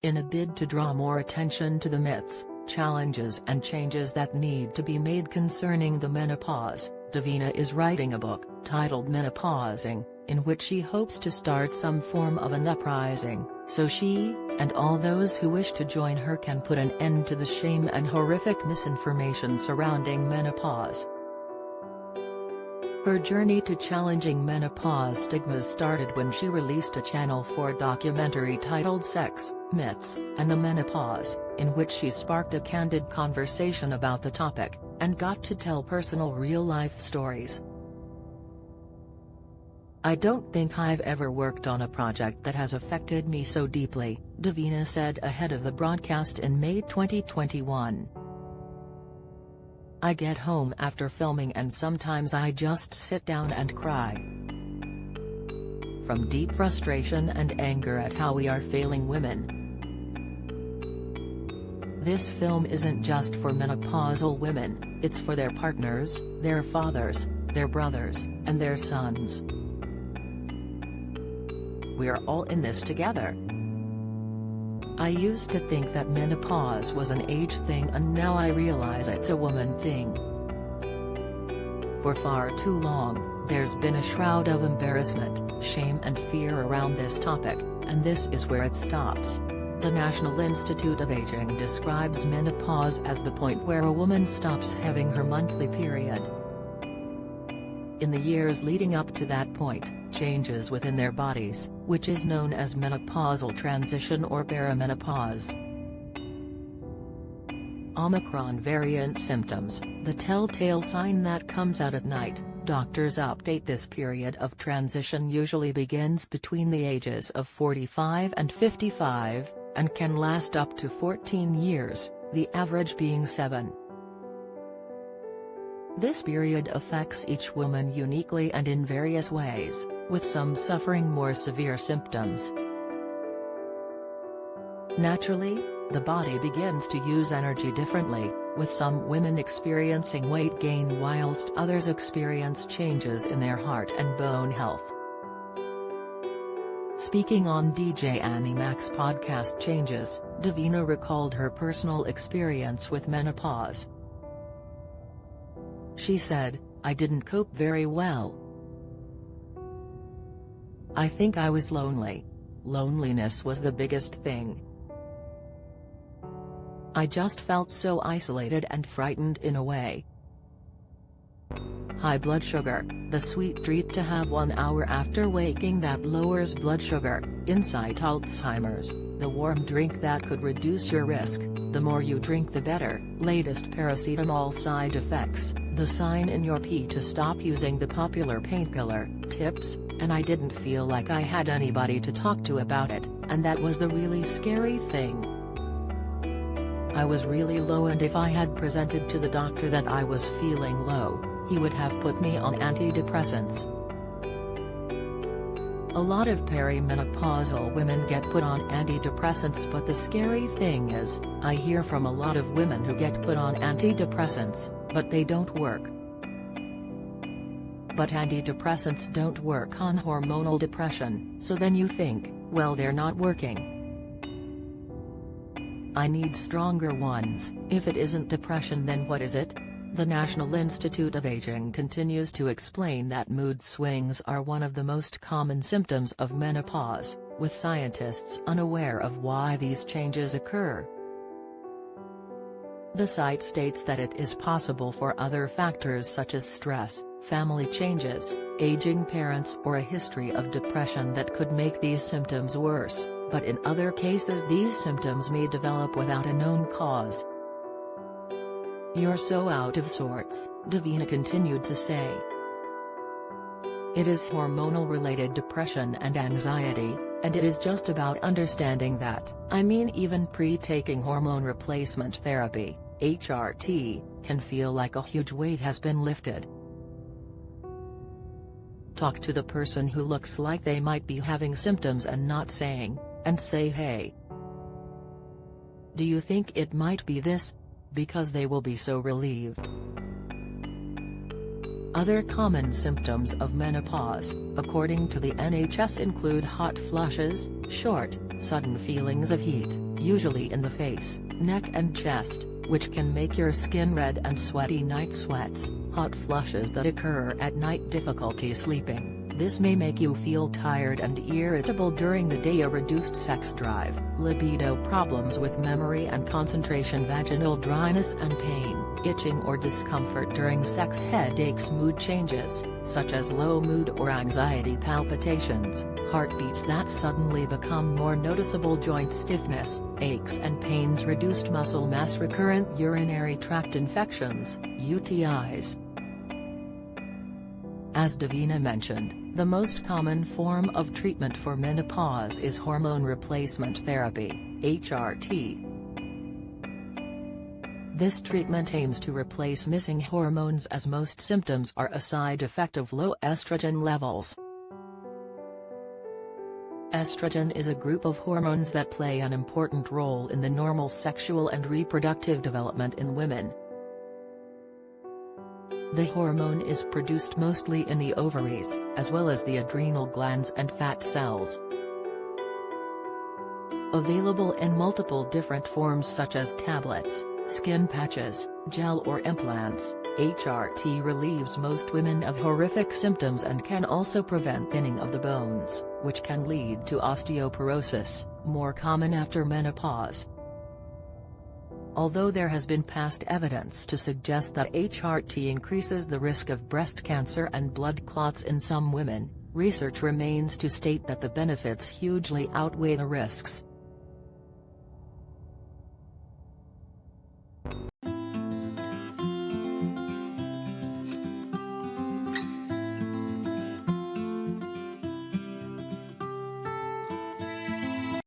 In a bid to draw more attention to the myths, challenges and changes that need to be made concerning the menopause, Davina is writing a book, titled Menopausing, in which she hopes to start some form of an uprising, so she, and all those who wish to join her, can put an end to the shame and horrific misinformation surrounding menopause. Her journey to challenging menopause stigmas started when she released a Channel 4 documentary titled Sex, Myths, and the Menopause, in which she sparked a candid conversation about the topic, and got to tell personal real-life stories. "I don't think I've ever worked on a project that has affected me so deeply," Davina said ahead of the broadcast in May 2021. "I get home after filming and sometimes I just sit down and cry. From deep frustration and anger at how we are failing women. This film isn't just for menopausal women, it's for their partners, their fathers, their brothers, and their sons. We're all in this together. I used to think that menopause was an age thing, and now I realize it's a woman thing. For far too long, there's been a shroud of embarrassment, shame and fear around this topic, and this is where it stops." The National Institute of Aging describes menopause as the point where a woman stops having her monthly period. In the years leading up to that point, changes within their bodies, which is known as menopausal transition or perimenopause. Omicron variant symptoms, the telltale sign that comes out at night. Doctors update this period of transition usually begins between the ages of 45 and 55, and can last up to 14 years, the average being 7. This period affects each woman uniquely and in various ways, with some suffering more severe symptoms. Naturally, the body begins to use energy differently, with some women experiencing weight gain whilst others experience changes in their heart and bone health. Speaking on DJ Annie Mac's podcast Changes, Davina recalled her personal experience with menopause. She said, "I didn't cope very well. I think I was lonely. Loneliness was the biggest thing. I just felt so isolated and frightened in a way. High blood sugar, the sweet treat to have 1 hour after waking that lowers blood sugar, insight Alzheimer's, the warm drink that could reduce your risk, the more you drink the better, latest paracetamol side effects, the sign in your pee to stop using the popular painkiller, tips, and I didn't feel like I had anybody to talk to about it, and that was the really scary thing. I was really low, and if I had presented to the doctor that I was feeling low, he would have put me on antidepressants." A lot of perimenopausal women get put on antidepressants, but the scary thing is, I hear from a lot of women who get put on antidepressants, but they don't work. But antidepressants don't work on hormonal depression, so then you think, well, they're not working. I need stronger ones. If it isn't depression, then what is it? The National Institute of Aging continues to explain that mood swings are one of the most common symptoms of menopause, with scientists unaware of why these changes occur. The site states that it is possible for other factors such as stress, family changes, aging parents, or a history of depression that could make these symptoms worse, but in other cases these symptoms may develop without a known cause. You're so out of sorts, Davina continued to say. It is hormonal-related depression and anxiety, and it is just about understanding that. I mean, even pre-taking hormone replacement therapy, HRT, can feel like a huge weight has been lifted. Talk to the person who looks like they might be having symptoms and not saying, and say, hey, do you think it might be this? Because they will be so relieved. Other common symptoms of menopause, according to the NHS, include hot flushes, short, sudden feelings of heat, usually in the face, neck and chest, which can make your skin red and sweaty night sweats, hot flushes that occur at night, difficulty sleeping. This may make you feel tired and irritable during the day, a reduced sex drive, libido problems with memory and concentration, vaginal dryness and pain, itching or discomfort during sex, headaches, mood changes, such as low mood or anxiety, palpitations, heartbeats that suddenly become more noticeable, joint stiffness, aches and pains, reduced muscle mass, recurrent urinary tract infections, UTIs. As Davina mentioned, the most common form of treatment for menopause is hormone replacement therapy, HRT. This treatment aims to replace missing hormones, as most symptoms are a side effect of low estrogen levels. Estrogen is a group of hormones that play an important role in the normal sexual and reproductive development in women. The hormone is produced mostly in the ovaries, as well as the adrenal glands and fat cells. Available in multiple different forms such as tablets, skin patches, gel or implants, HRT relieves most women of horrific symptoms and can also prevent thinning of the bones, which can lead to osteoporosis, more common after menopause. Although there has been past evidence to suggest that HRT increases the risk of breast cancer and blood clots in some women, research remains to state that the benefits hugely outweigh the risks.